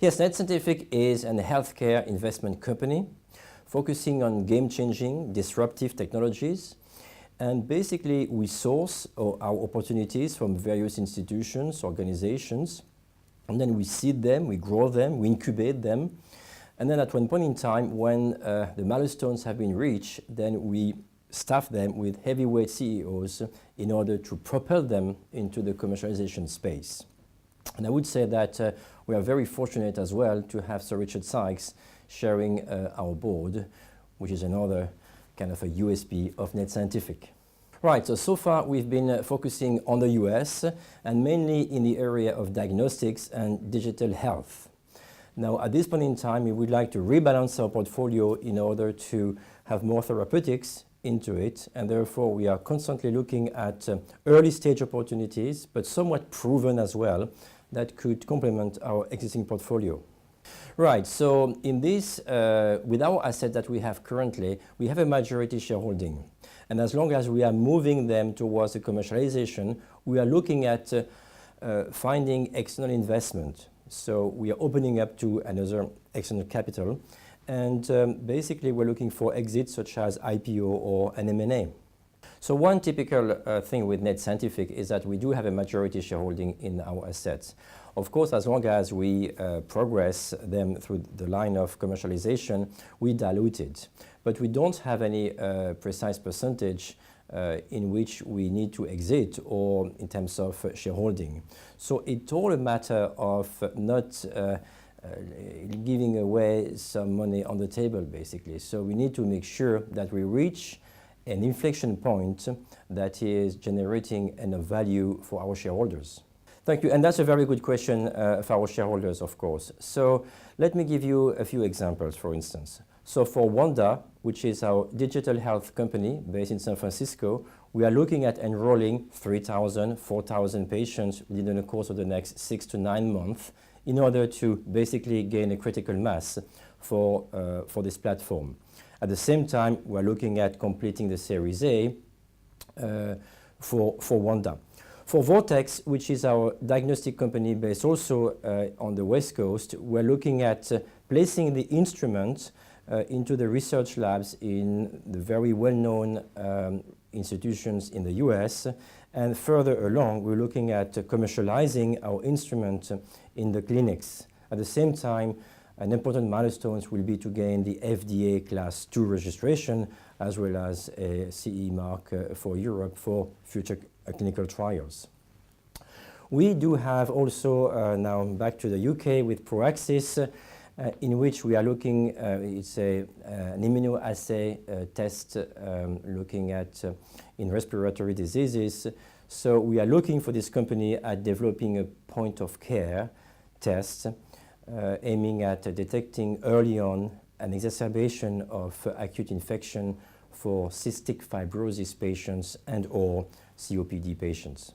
Yes, Netscientific is a healthcare investment company focusing on game-changing, disruptive technologies. And basically, we source our opportunities from various institutions, organizations, and then we seed them, we grow them, we incubate them. And then at one point in time, when the milestones have been reached, then we staff them with heavyweight CEOs in order to propel them into the commercialization space. And I would say that we are very fortunate as well to have Sir Richard Sykes sharing our board, which is another kind of a USP of Netscientific. Right, so far we've been focusing on the US and mainly in the area of diagnostics and digital health. Now, at this point in time, we would like to rebalance our portfolio in order to have more therapeutics into it, and therefore we are constantly looking at early stage opportunities, but somewhat proven as well, that could complement our existing portfolio. Right, so in this, with our asset that we have currently, we have a majority shareholding. And as long as we are moving them towards the commercialization, we are looking at finding external investment. So we are opening up to another external capital. And basically, we're looking for exits such as IPO or an M&A. So one typical thing with Netscientific is that we do have a majority shareholding in our assets. Of course, as long as we progress them through the line of commercialization, we dilute it. But we don't have any precise percentage in which we need to exit or in terms of shareholding. So it's all a matter of not giving away some money on the table, basically. So we need to make sure that we reach an inflection point that is generating enough value for our shareholders. Thank you, and that's a very good question for our shareholders, of course. So let me give you a few examples, for instance. So for Wanda, which is our digital health company based in San Francisco, we are looking at enrolling 3,000, 4,000 patients within the course of the next 6 to 9 months in order to basically gain a critical mass for this platform. At the same time, we're looking at completing the Series A for Wanda. For Vortex, which is our diagnostic company based also on the West Coast, we're looking at placing the instrument into the research labs in the very well-known institutions in the US. And further along, we're looking at commercializing our instrument in the clinics. At the same time, an important milestone will be to gain the FDA Class 2 registration, as well as a CE mark for Europe for future clinical trials. We do have also, now back to the UK with Proaxis, in which we are looking, it's an immunoassay test looking at in respiratory diseases. So we are looking for this company at developing a point of care test aiming at detecting early on an exacerbation of acute infection for cystic fibrosis patients and or COPD patients.